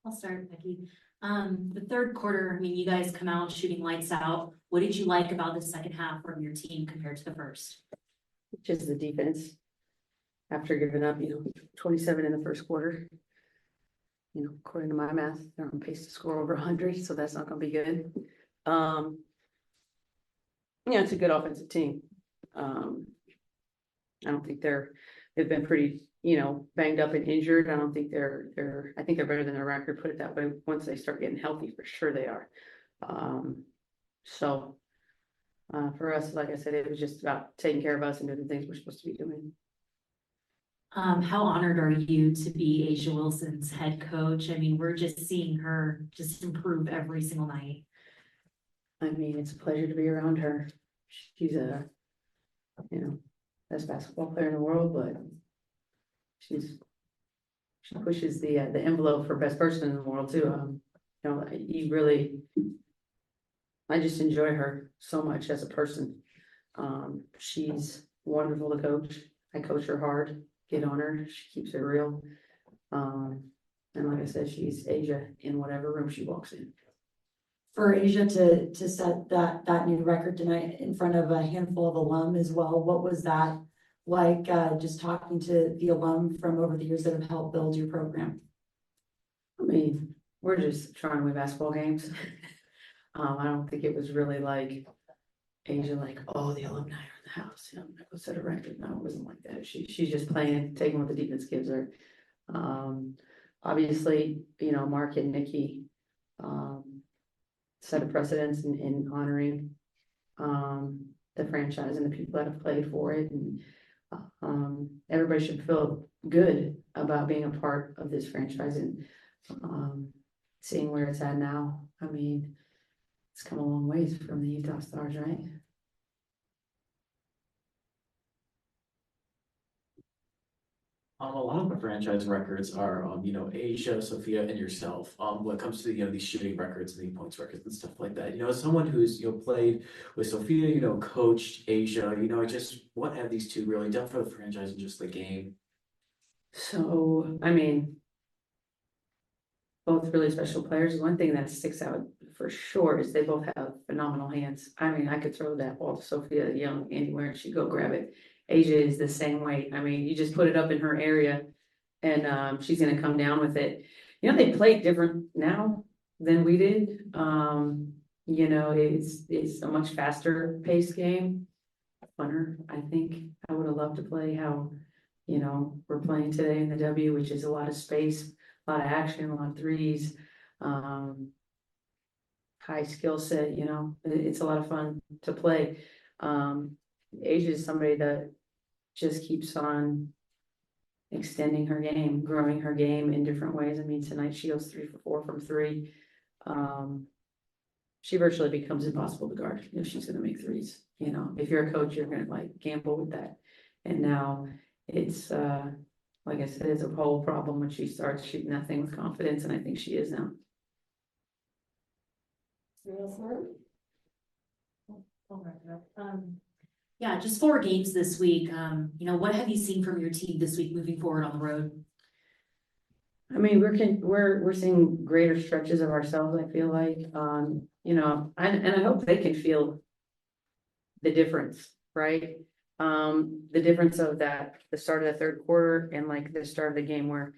I'll start, Becky. The third quarter, I mean, you guys come out shooting lights out. What did you like about the second half from your team compared to the first? Just the defense. After giving up, 27 in the first quarter. According to my math, they're on pace to score over 100, so that's not gonna be good. It's a good offensive team. I don't think they've been pretty, banged up and injured. I don't think I think they're better than their record, put it that way. Once they start getting healthy, for sure they are. For us, like I said, it was just about taking care of us and doing the things we're supposed to be doing. How honored are you to be Asia Wilson's head coach? I mean, we're just seeing her just improve every single night. I mean, it's a pleasure to be around her. She's a, best basketball player in the world, but she pushes the envelope for best person in the world too. I just enjoy her so much as a person. She's wonderful to coach. I coach her hard, get on her. She keeps it real. And like I said, she's Asia in whatever room she walks in. For Asia to set that new record tonight in front of a handful of alum as well, what was that like, just talking to the alum from over the years that have helped build your program? I mean, we're just trying to win basketball games. I don't think it was really like Asia, like, oh, the alumni are in the house, I'm gonna go set a record. No, it wasn't like that. She's just playing, taking what the defense gives her. Obviously, Mark and Nikki set a precedence in honoring the franchise and the people that have played for it, and everybody should feel good about being a part of this franchise and seeing where it's at now. I mean, it's come a long ways from the Utah Stars, right? A lot of the franchise records are, Asia, Sophia, and yourself. When it comes to, these shooting records and the points records and stuff like that, as someone who's, played with Sophia, coached Asia, just what have these two really done for the franchise and just the game? So, I mean, both really special players. One thing that sticks out for sure is they both have phenomenal hands. I mean, I could throw that ball to Sophia Young anywhere and she'd go grab it. Asia is the same way. I mean, you just put it up in her area and she's gonna come down with it. They play different now than we did. It's a much faster paced game. Funner, I think. I would have loved to play how, we're playing today in the W, which is a lot of space, a lot of action, a lot of threes, high skill set, it's a lot of fun to play. Asia is somebody that just keeps on extending her game, growing her game in different ways. I mean, tonight she goes 3 for 4 from 3. She virtually becomes impossible to guard if she's going to make threes. If you're a coach, you're going to gamble with that. And now it's, like I said, it's a whole problem when she starts shooting that thing with confidence. And I think she is now. Yeah, just 4 games this week. What have you seen from your team this week moving forward on the road? I mean, we're seeing greater stretches of ourselves, I feel like. And I hope they can feel the difference, right? The difference of that, the start of the third quarter and like the start of the game where,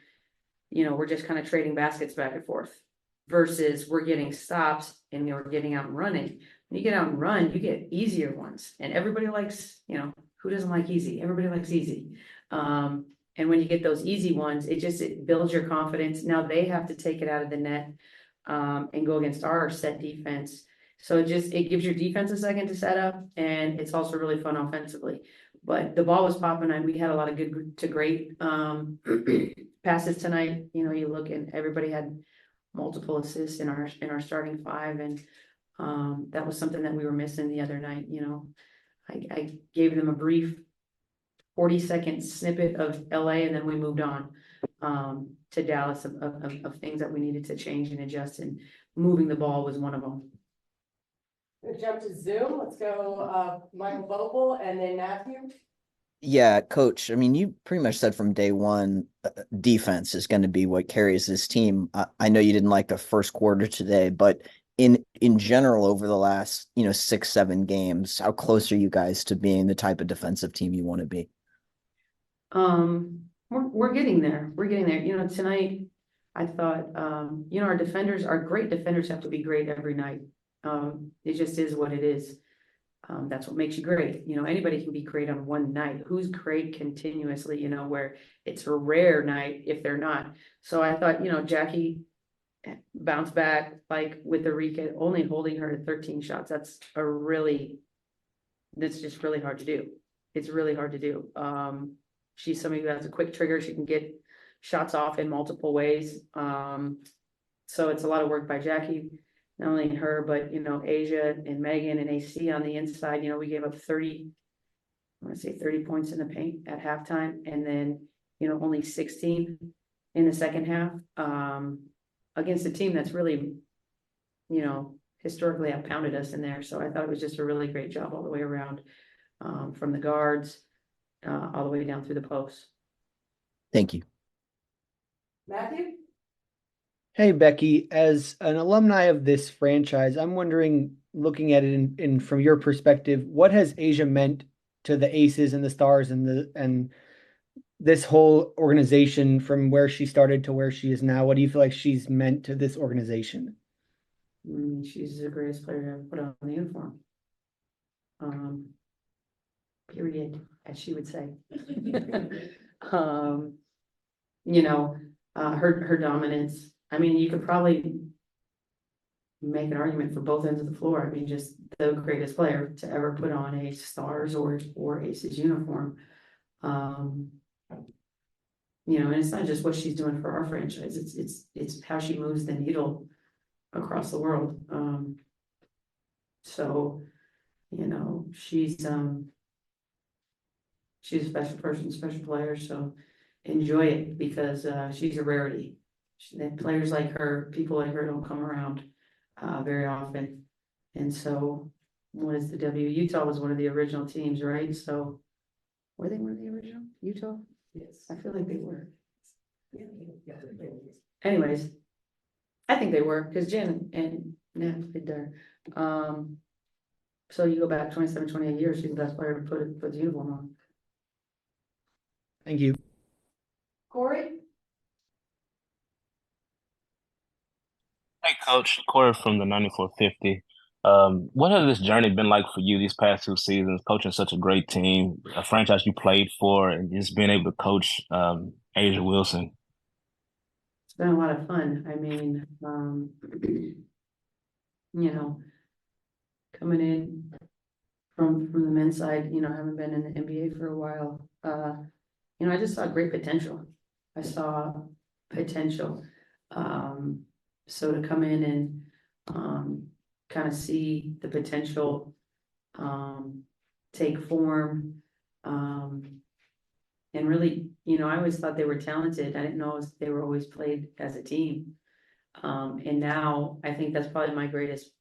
we're just kind of trading baskets back and forth versus we're getting stops and we're getting out and running. When you get out and run, you get easier ones, and everybody likes, who doesn't like easy? Everybody likes easy. And when you get those easy ones, it builds your confidence. Now they have to take it out of the net and go against our set defense. So it gives your defense a second to set up, and it's also really fun offensively. But the ball was popping, and we had a lot of good to great passes tonight. You look and everybody had multiple assists in our starting 5, and that was something that we were missing the other night. I gave them a brief 40-second snippet of LA, and then we moved on to Dallas of things that we needed to change and adjust, and moving the ball was one of them. We'll jump to Zoom. Let's go Michael Vogel and then Matthew. Yeah, coach. I mean, you pretty much said from day one, defense is going to be what carries this team. I know you didn't like the first quarter today, but in general, over the last, 6, 7 games, how close are you guys to being the type of defensive team you want to be? We're getting there. We're getting there. Tonight, I thought, our great defenders have to be great every night. It just is what it is. That's what makes you great. Anybody can be great on one night. Who's great continuously, where it's a rare night if they're not. So I thought, Jackie bounced back like with Eureka, only holding her to 13 shots. That's just really hard to do. It's really hard to do. She's somebody who has a quick trigger. She can get shots off in multiple ways. So it's a lot of work by Jackie, not only her, but, Asia and Megan and AC on the inside. We gave up 30 points in the paint at halftime, and then, only 16 in the second half, against a team that's really, historically have pounded us in there. So I thought it was just a really great job all the way around, from the guards, all the way down through the posts. Thank you. Matthew? Hey, Becky, as an alumni of this franchise, I'm wondering, looking at it in from your perspective, what has Asia meant to the Aces and the Stars and this whole organization from where she started to where she is now? What do you feel like she's meant to this organization? She's the greatest player to ever put on the uniform. Period, as she would say. Her dominance. I mean, you could probably make an argument for both ends of the floor. I mean, just the greatest player to ever put on a Stars or Aces uniform. And it's not just what she's doing for our franchise. It's how she moves the needle across the world. So, she's a special person, special player. So enjoy it, because she's a rarity. Players like her, people like her don't come around very often. And so, what is the Utah was one of the original teams, right? So were they one of the original Utah? Yes, I feel like they were. Anyways, I think they were, because Jen and Nat played there. So you go back 27, 28 years, she's the best player to put the uniform on. Thank you. Corey? Hey, Coach, Corey from the 9450. What has this journey been like for you these past 2 seasons, coaching such a great team, a franchise you played for, and just being able to coach Asia Wilson? It's been a lot of fun. I mean, coming in from the men's side, I haven't been in the NBA for a while. I just saw great potential. I saw potential. So to come in and kind of see the potential take form, and really, I always thought they were talented. I didn't know they were always played as a team. And now I think that's probably my greatest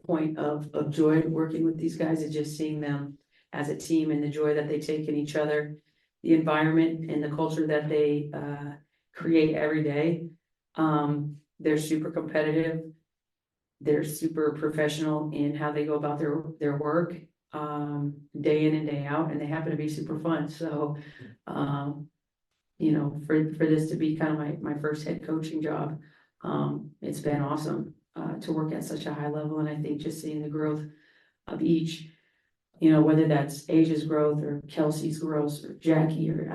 point of joy working with these guys, is just seeing them as a team and the joy that they take in each other, the environment and the culture that they create every day. They're super competitive. They're super professional in how they go about their work, day in and day out, and they happen to be super fun. So, for this to be kind of my first head coaching job, it's been awesome to work at such a high level. And I think just seeing the growth of each, whether that's Asia's growth or Kelsey's growth or Jackie, or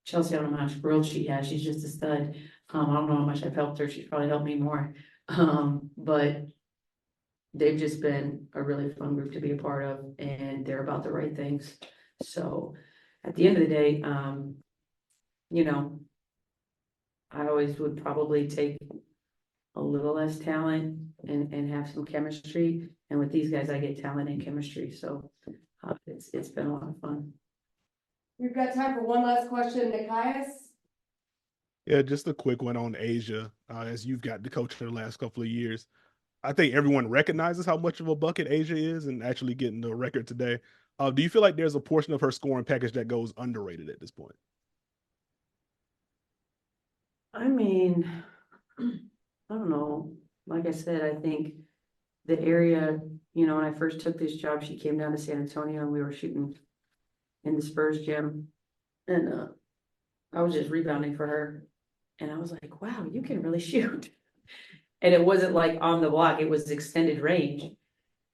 Chelsea, I don't know how much growth she has. She's just a stud. I don't know how much I've helped her. She's probably helped me more. But they've just been a really fun group to be a part of, and they're about the right things. So at the end of the day, I always would probably take a little less talent and have some chemistry. And with these guys, I get talent and chemistry. So it's been a lot of fun. We've got time for one last question, Nikias. Yeah, just a quick one on Asia. As you've got the coach for the last couple of years, I think everyone recognizes how much of a bucket Asia is, and actually getting the record today. Do you feel like there's a portion of her scoring package that goes underrated at this point? I mean, I don't know. Like I said, I think the area, when I first took this job, she came down to San Antonio and we were shooting in the Spurs gym. And I was just rebounding for her. And I was like, wow, you can really shoot. And it wasn't like on the block, it was extended range.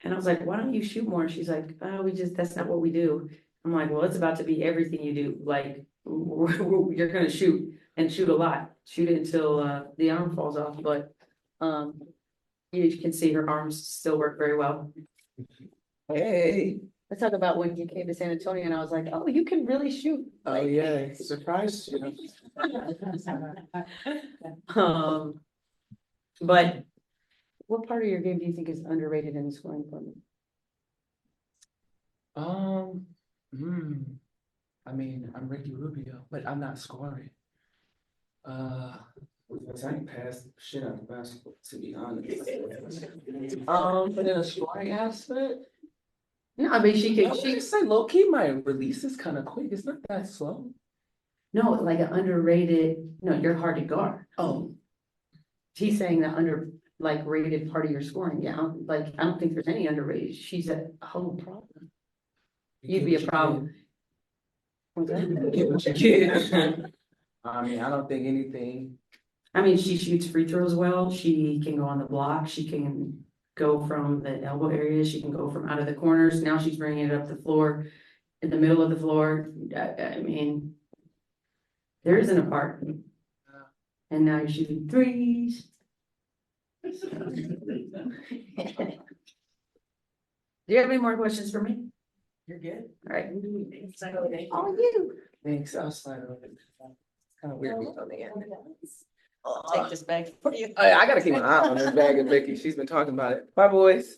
And I was like, why don't you shoot more? And she's like, oh, that's not what we do. I'm like, well, it's about to be everything you do. Like, you're gonna shoot and shoot a lot. Shoot it until the arm falls off. But you can see her arms still work very well. Hey, Let's talk about when you came to San Antonio and I was like, oh, you can really shoot. oh yeah, surprise you. But what part of your game do you think is underrated in the scoring department? I mean, I'm Ricky Rubio, but I'm not scoring. Because I ain't passed shit out of basketball, to be honest. But in a scoring aspect, No, I mean, she say low key, my release is kind of quick. It's not that slow. no, like an underrated, no, you're hard to guard. Oh, He's saying that rated part of your scoring. Yeah, I don't think there's any underrated. She's a whole problem. You'd be a problem. What's that? Get what you get. I mean, I don't think anything. I mean, she shoots free throws well. She can go on the block. She can go from the elbow area. She can go from out of the corners. Now she's bringing it up the floor, in the middle of the floor. I mean, there isn't a part. And now you're shooting threes. Do you have any more questions for me? You're good. All right. Oh, you. Thanks. I'll slide over. It's kind of weird being on the end. Take this bag for you. I gotta keep an eye on this bag of Becky. She's been talking about it. Bye, boys.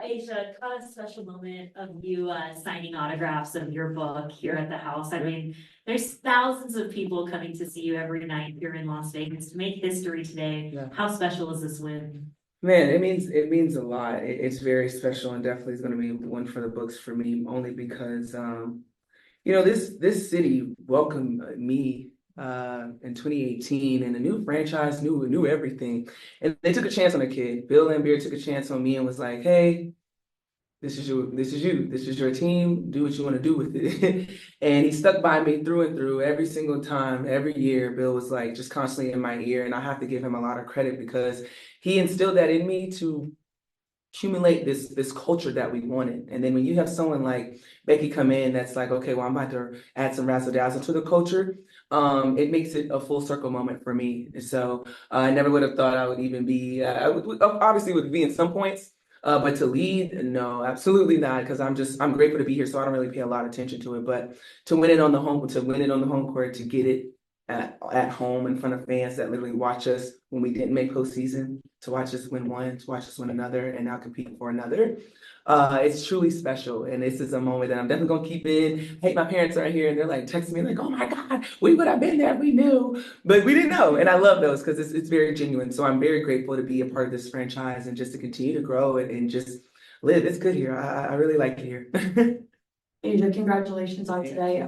Asia, caught a special moment of you signing autographs of your book here at the house. I mean, there's thousands of people coming to see you every night here in Las Vegas to make history today. Yeah. How special is this win? Man, it means a lot. It's very special and definitely is going to be one for the books for me, only because this city welcomed me in 2018, and the new franchise knew everything, and they took a chance on a kid. Bill Lambier took a chance on me and was like, "Hey, this is your team. Do what you want to do with it." And he stuck by me through and through every single time, every year. Bill was like just constantly in my ear, and I have to give him a lot of credit because he instilled that in me to accumulate this culture that we wanted. And then when you have someone like Becky come in that's like, okay, well, I'm about to add some razzle dazzle to the culture, it makes it a full circle moment for me. And so I never would have thought I would even be, I obviously would be in some points, but to lead, no, absolutely not, because I'm grateful to be here, so I don't really pay a lot of attention to it. But to win it on the home court, to get it at home in front of fans that literally watch us when we didn't make postseason, to watch us win one, to watch us win another, and now compete for another. It's truly special, and this is a moment that I'm definitely gonna keep in. Hey, my parents are here, and they're like texting me like, "Oh my God, we would have been there, we knew, but we didn't know." And I love those because it's very genuine. So I'm very grateful to be a part of this franchise and just to continue to grow and just live. It's good here. I really like it here. Asia, congratulations on today.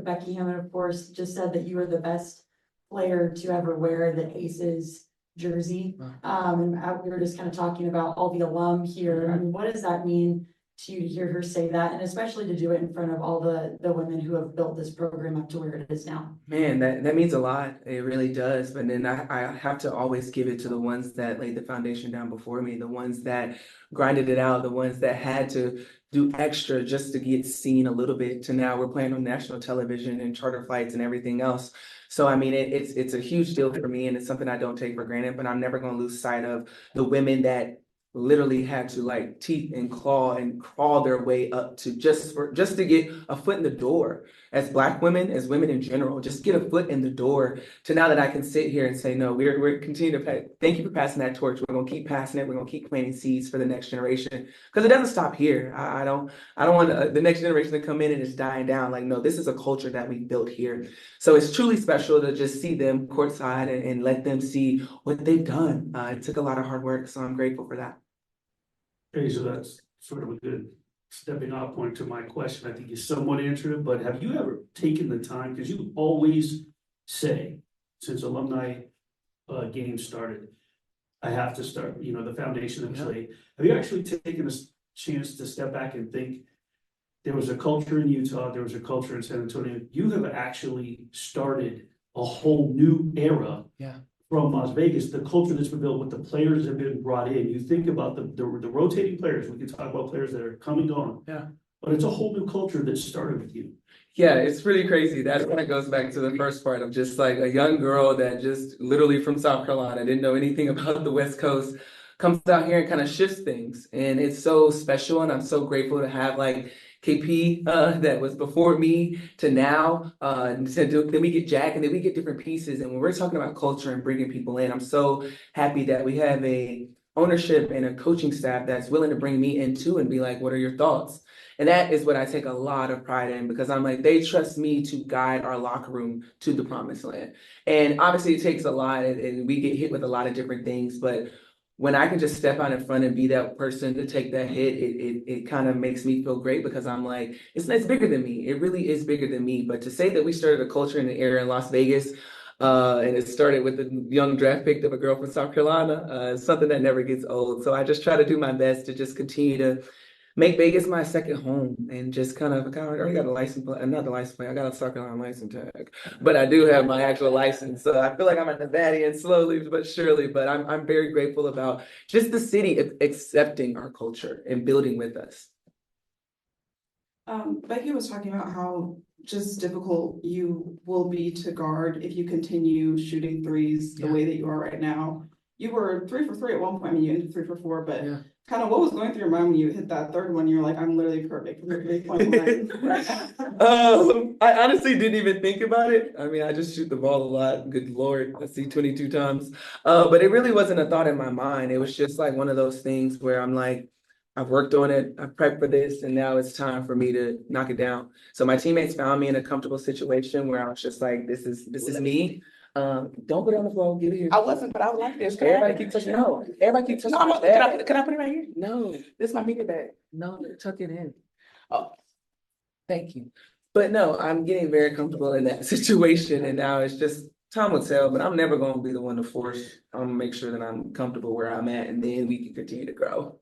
Becky Hammon, of course, just said that you were the best player to ever wear the Aces jersey. And we were just kind of talking about all the alum here. I mean, what does that mean to you to hear her say that, and especially to do it in front of all the women who have built this program up to where it is now? Man, that means a lot. It really does. But then I have to always give it to the ones that laid the foundation down before me, the ones that grinded it out, the ones that had to do extra just to get seen a little bit, to now we're playing on national television and charter flights and everything else. So I mean, it's a huge deal for me, and it's something I don't take for granted, but I'm never going to lose sight of the women that literally had to like teeth and claw and crawl their way up to just to get a foot in the door, as Black women, as women in general, just get a foot in the door, to now that I can sit here and say, no, we're continuing to thank you for passing that torch. We're gonna keep passing it. We're gonna keep planting seeds for the next generation, because it doesn't stop here. I don't want the next generation to come in and it's dying down. Like, no, this is a culture that we built here. So it's truly special to just see them courtside and let them see what they've done. It took a lot of hard work, so I'm grateful for that. Okay, so that's sort of a good stepping off point to my question. I think you somewhat answered it, but have you ever taken the time, because you always say, since alumni games started, I have to start, the foundation of play. Have you actually taken a chance to step back and think, there was a culture in Utah, there was a culture in San Antonio, you have actually started a whole new era from Las Vegas, the culture that's been built with the players that have been brought in. You think about the rotating players, we can talk about players that are coming on. Yeah. But it's a whole new culture that started with you. Yeah, it's really crazy. That kind of goes back to the first part of just like a young girl that just literally from South Carolina, didn't know anything about the West Coast, comes out here and kind of shifts things. And it's so special. And I'm so grateful to have like KP that was before me to now. Then we get Jack and then we get different pieces. And when we're talking about culture and bringing people in, I'm so happy that we have a ownership and a coaching staff that's willing to bring me in too and be like, what are your thoughts? And that is what I take a lot of pride in because I'm like, they trust me to guide our locker room to the promised land. And obviously it takes a lot and we get hit with a lot of different things, but when I can just step out in front and be that person to take that hit, it kind of makes me feel great because I'm like, it's bigger than me. It really is bigger than me. But to say that we started a culture in the area in Las Vegas, and it started with the young draft pick of a girl from South Carolina, is something that never gets old. So I just try to do my best to just continue to make Vegas my second home and just kind of, I already got a license plate, not the license plate, I got a South Carolina license tag, but I do have my actual license. So I feel like I'm a Nevadian slowly but surely, but I'm very grateful about just the city accepting our culture and building with us. Becky was talking about how just difficult you will be to guard if you continue shooting threes the way that you are right now. You were 3 for 3 at one point, I mean, you ended 3 for 4, but kind of what was going through your mind when you hit that third one? You're like, I'm literally perfect from the 3-point line right now. I honestly didn't even think about it. I mean, I just shoot the ball a lot. Good Lord, I see 22 times. But it really wasn't a thought in my mind. It was just like one of those things where I'm like, I've worked on it, I've prepped for this, and now it's time for me to knock it down. So my teammates found me in a comfortable situation where I was just like, this is me. Don't put it on the floor, give it here. I wasn't, but I would like this. Everybody keep touching. No, everybody keep touching. No, can I put it right here? No, This is my media bag. no, tuck it in. Oh, thank you. But no, I'm getting very comfortable in that situation, and now it's just time will tell. But I'm never going to be the one to force. I'm gonna make sure that I'm comfortable where I'm at, and then we can continue to grow.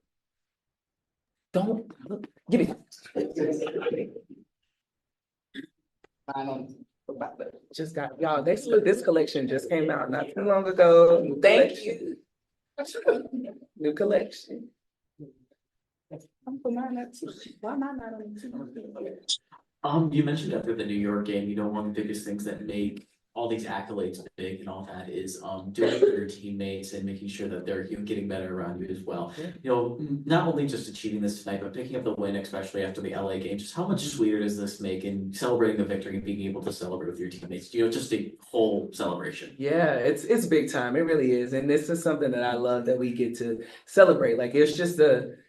Don't look. Give it. I don't. Just got y'all. This collection just came out not too long ago. Thank you. New collection. You mentioned after the New York game, one of the biggest things that make all these accolades big and all that is doing it for your teammates and making sure that they're getting better around you as well. Not only just achieving this tonight, but picking up the win, especially after the LA game. Just how much sweeter does this make in celebrating the victory and being able to celebrate with your teammates? Just a whole celebration. Yeah, it's big time. It really is. And this is something that I love that we get to celebrate. Like it's just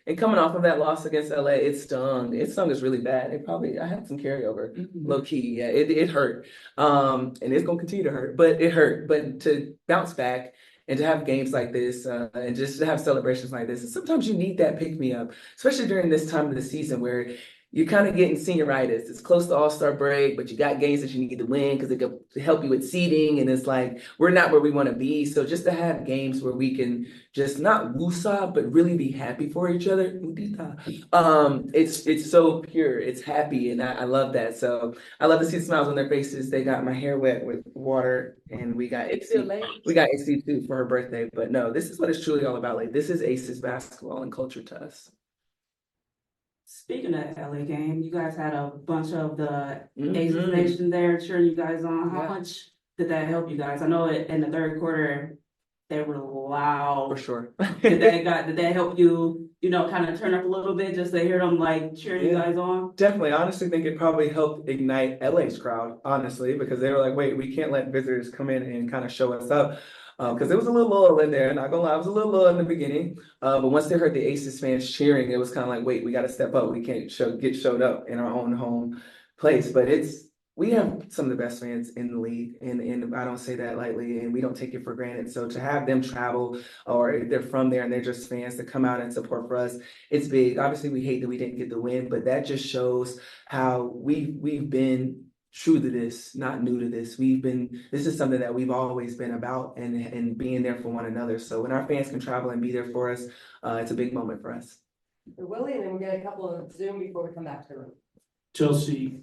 and coming off of that loss against LA, it stung. It stung us really bad. I had some carryover, low key. Yeah, it hurt. And it's gonna continue to hurt, but it hurt. But to bounce back and to have games like this, and just to have celebrations like this, and sometimes you need that pick me up, especially during this time of the season where you're kind of getting senioritis. It's close to All-Star break, but you got games that you need to win because it could help you with seeding. And it's like, we're not where we want to be. So just to have games where we can just not woosah, but really be happy for each other. It's so pure. It's happy. And I love that. So I love to see smiles on their faces. They got my hair wet with water and we got AC too for her birthday. But no, this is what it's truly all about. Like this is Aces basketball and culture to us. Speaking of LA game, you guys had a bunch of the Aces Nation there cheering you guys on. How much did that help you guys? I know in the third quarter they were loud. For sure. Did that help you, kind of turn up a little bit just to hear them like cheering you guys on? Definitely. I honestly think it probably helped ignite LA's crowd, honestly, because they were like, wait, we can't let visitors come in and kind of show us up. Because it was a little lull in there, not gonna lie, it was a little lull in the beginning. But once they heard the Aces fans cheering, it was kind of like, wait, we got to step up. We can't get showed up in our own home place. But it's we have some of the best fans in the league, and I don't say that lightly, and we don't take it for granted. So to have them travel, or if they're from there and they're just fans to come out and support for us, it's big. Obviously, we hate that we didn't get the win, but that just shows how we've been true to this, not new to this. This is something that we've always been about, and being there for one another. So when our fans can travel and be there for us, it's a big moment for us. Willie, and then we'll get a couple of Zoom before we come back to the room. Chelsea,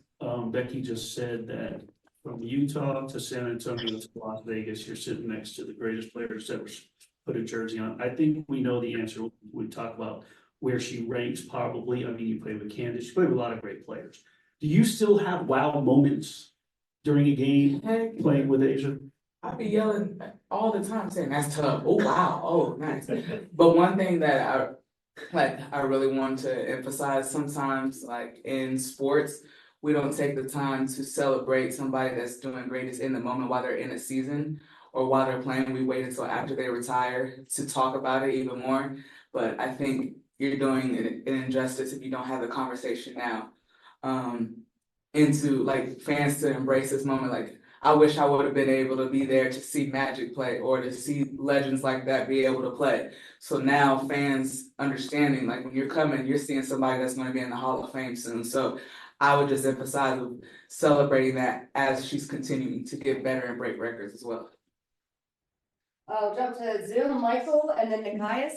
Becky just said that from Utah to San Antonio to Las Vegas, you're sitting next to the greatest players that ever put a jersey on. I think we know the answer. We talk about where she ranks probably. I mean, you played with Candace, you played with a lot of great players. Do you still have wow moments during a game playing with Asia? I be yelling all the time saying that's tough. Oh wow, oh nice. But one thing that I really want to emphasize sometimes, like in sports, we don't take the time to celebrate somebody that's doing greatest in the moment while they're in a season or while they're playing. We wait until after they retire to talk about it even more. But I think you're doing an injustice if you don't have the conversation now. Into like fans to embrace this moment. Like, I wish I would have been able to be there to see Magic play or to see legends like that be able to play. So now fans understanding, like when you're coming, you're seeing somebody that's going to be in the Hall of Fame soon. So I would just emphasize celebrating that as she's continuing to get better and break records as well. I'll jump to Zoom, Michael, and then Nikias.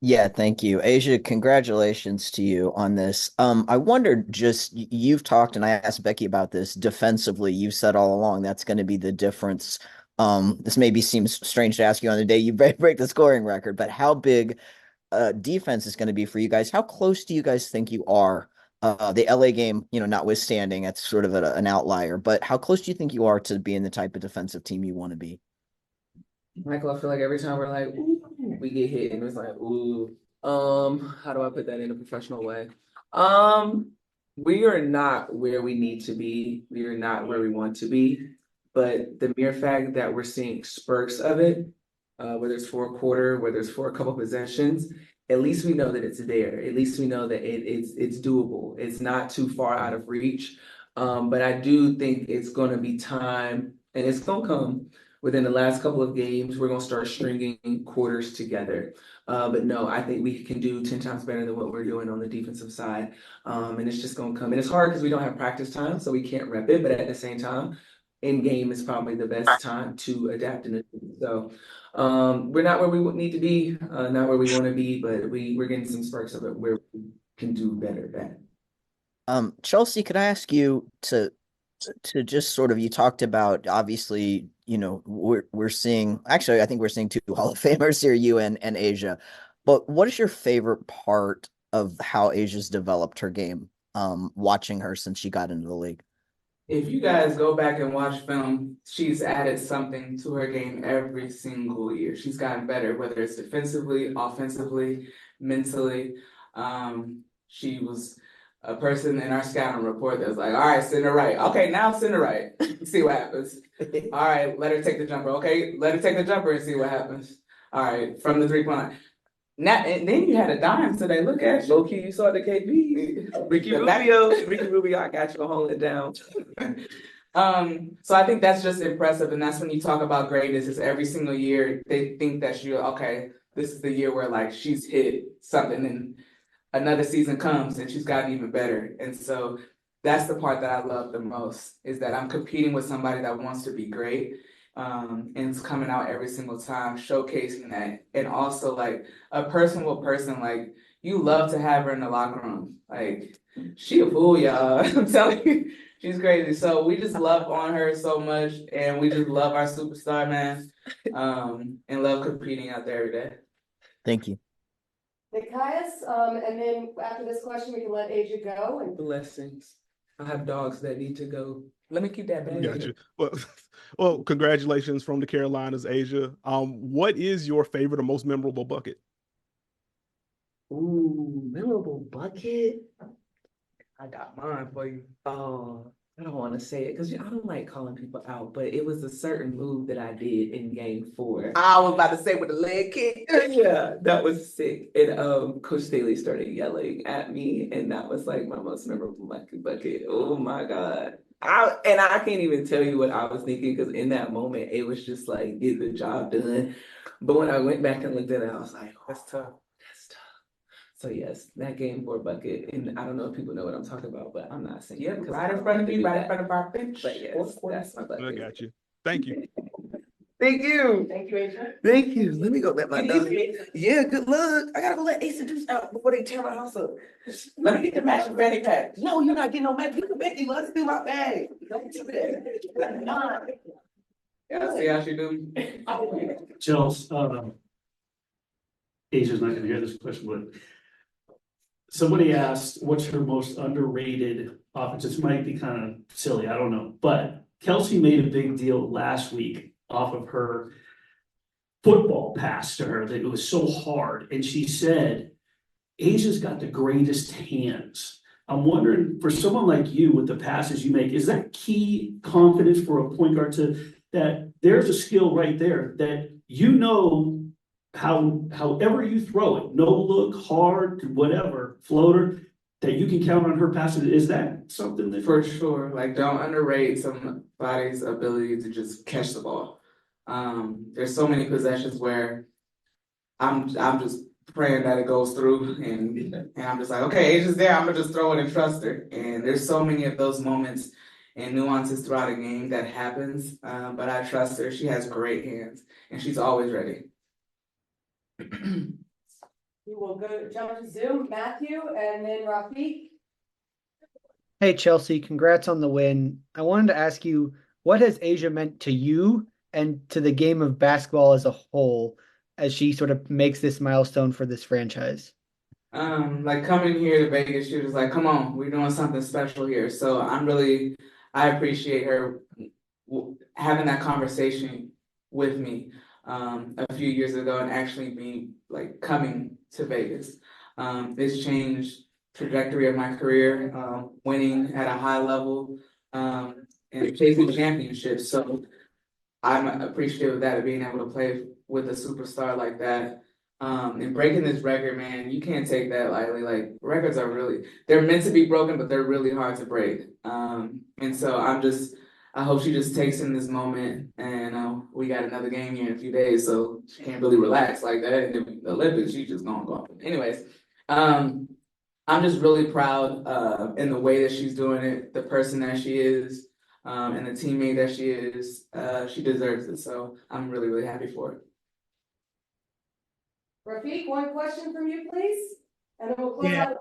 Yeah, thank you. Asia, congratulations to you on this. I wondered just, you've talked, and I asked Becky about this, defensively, you've said all along that's going to be the difference. This maybe seems strange to ask you on the day you break the scoring record, but how big defense is going to be for you guys? How close do you guys think you are? The LA game, notwithstanding, it's sort of an outlier, but how close do you think you are to being the type of defensive team you want to be? Michael, I feel like every time we're like, ooh, we get hit, and it's like, ooh. How do I put that in a professional way? We are not where we need to be. We are not where we want to be. But the mere fact that we're seeing spurts of it, whether it's for a quarter, whether it's for a couple possessions, at least we know that it's there. At least we know that it's doable. It's not too far out of reach. But I do think it's going to be time, and it's going to come. Within the last couple of games, we're going to start stringing quarters together. But no, I think we can do 10 times better than what we're doing on the defensive side. And it's just going to come. And it's hard because we don't have practice time, so we can't rep it. But at the same time, in game is probably the best time to adapt in it. So we're not where we need to be, not where we want to be, but we're getting some sparks of it where we can do better at. Chelsea, could I ask you to just sort of, you talked about, obviously, we're seeing, actually, I think we're seeing two Hall of Famers here, you and Asia. But what is your favorite part of how Asia's developed her game, watching her since she got into the league? If you guys go back and watch film, she's added something to her game every single year. She's gotten better, whether it's defensively, offensively, mentally. She was a person in our scouting report that was like, all right, send her right. Okay, now send her right. See what happens. All right, let her take the jumper. Okay, let her take the jumper and see what happens. All right, from the 3-point line. Now, and then you had a dime today. Look at you. Low key, you saw the KB. Ricky Rubio, I got you to hold it down. So I think that's just impressive. And that's when you talk about greatness, is every single year they think that this is the year where like she's hit something and another season comes and she's gotten even better. And so that's the part that I love the most, is that I'm competing with somebody that wants to be great. And it's coming out every single time, showcasing that. And also like a personable person, like you love to have her in the locker room. Like she a fool, y'all. I'm telling you, she's crazy. So we just love on her so much, and we just love our superstar, man. And love competing out there every day. Thank you. Nikias, and then after this question, we can let Asia go. And blessings. I have dogs that need to go. Let me keep that bag. Gotcha. Well, congratulations from the Carolinas, Asia. What is your favorite or most memorable bucket? Ooh, memorable bucket. I got mine for you. Oh, I don't want to say it because I don't like calling people out, but it was a certain move that I did in game 4. I was about to say with the leg kick. Yeah, that was sick. And Coach Staley started yelling at me, and that was like my most memorable bucket. Oh my God. I can't even tell you what I was thinking because in that moment it was just like get the job done. But when I went back and looked at it, I was like, oh, that's tough. That's tough. So yes, that game 4 bucket, and I don't know if people know what I'm talking about, but I'm not saying Yeah, it 'cause right I in front of don't you, do right in that. front of our bench. But yes, that's my I bucket. got you. Thank you. Thank you. Thank you, Asia. Thank you. Let me go let my dog. Yeah, good luck. I gotta go let Ace do out before they tear my house up. Let me get the matching fanny pack. No, you're not getting no match. You can Becky, let's do my bag. Don't do that. Yeah, see how she do. Chels, Asia's not gonna hear this question, but somebody asked, what's her most underrated offense? This might be kind of silly, I don't know, but Kelsey made a big deal last week off of her football pass to her, that it was so hard, and she said, Asia's got the greatest hands. I'm wondering, for someone like you with the passes you make, is that key confidence for a point guard to, that there's a skill right there that you know however you throw it, no look, hard, whatever, floater, that you can count on her passing. Is that something that? For sure, like don't underrate somebody's ability to just catch the ball. There's so many possessions where I'm just praying that it goes through and I'm just like, okay, it's just there, I'm gonna just throw it and trust her. And there's so many of those moments and nuances throughout a game that happens. But I trust her. She has great hands and she's always ready. We will go jump to Zoom, Matthew, and then Rafiq. Hey, Chelsea, congrats on the win. I wanted to ask you, what has Asia meant to you and to the game of basketball as a whole as she sort of makes this milestone for this franchise? Like coming here to Vegas, she was like, come on, we're doing something special here. So I appreciate her having that conversation with me a few years ago and actually being like coming to Vegas. It's changed trajectory of my career, winning at a high level, and chasing championships. So I'm appreciative of that, of being able to play with a superstar like that. And breaking this record, man, you can't take that lightly. Like records are they're meant to be broken, but they're really hard to break. And so I hope she just takes in this moment and we got another game here in a few days, so she can't really relax like that. And then the Olympics, she's just gonna go. Anyways, I'm just really proud in the way that she's doing it, the person that she is, and the teammate that she is. She deserves it. So I'm really, really happy for it. Rafiq, one question from you, please, and then we'll close out.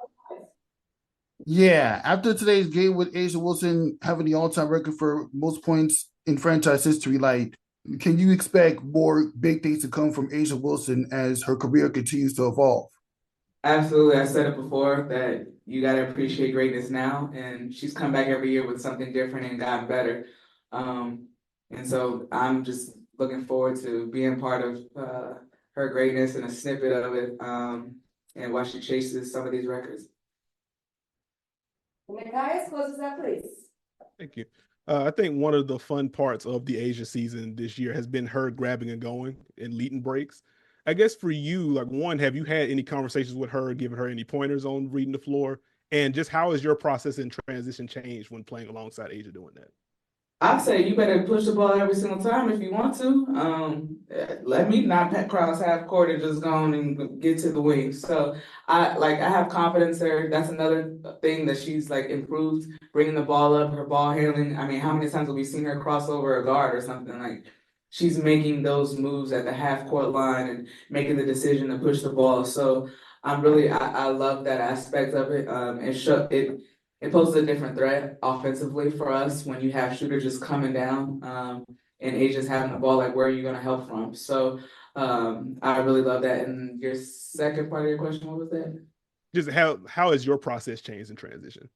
Yeah, after today's game with Asia Wilson having the all-time record for most points in franchise history, like, can you expect more big things to come from Asia Wilson as her career continues to evolve? Absolutely. I said it before that you got to appreciate greatness now, and she's come back every year with something different and gotten better. And so I'm just looking forward to being part of her greatness and a snippet of it, and while she chases some of these records. Nikias, closes that, please. Thank you. I think one of the fun parts of the Asia season this year has been her grabbing and going and leading breaks. I guess for you, like one, have you had any conversations with her, giving her any pointers on reading the floor? And just how has your process in transition changed when playing alongside Asia doing that? I'd say you better push the ball every single time if you want to. Let me not cross half court and just go on and get to the wing. So I have confidence there. That's another thing that she's like improved, bringing the ball up, her ball handling. I mean, how many times have we seen her cross over a guard or something? Like she's making those moves at the half court line and making the decision to push the ball. So I love that aspect of it. It poses a different threat offensively for us when you have shooters just coming down and Asia's having the ball, like where are you going to help from? So I really love that. And your second part of your question, what was that? Just how has your process changed in transition?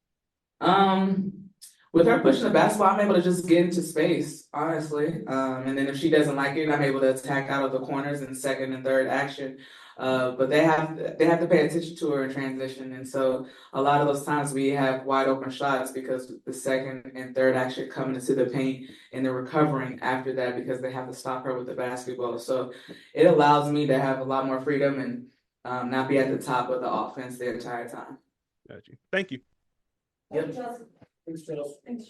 With her pushing the basketball, I'm able to just get into space, honestly. And then if she doesn't like it, I'm able to attack out of the corners in second and third action. But they have to pay attention to her in transition. And so a lot of those times we have wide open shots because the second and third action coming into the paint and they're recovering after that because they have to stop her with the basketball. So it allows me to have a lot more freedom and not be at the top of the offense the entire time. Got you. Thank you. Yep. Thanks, Charles. Thanks,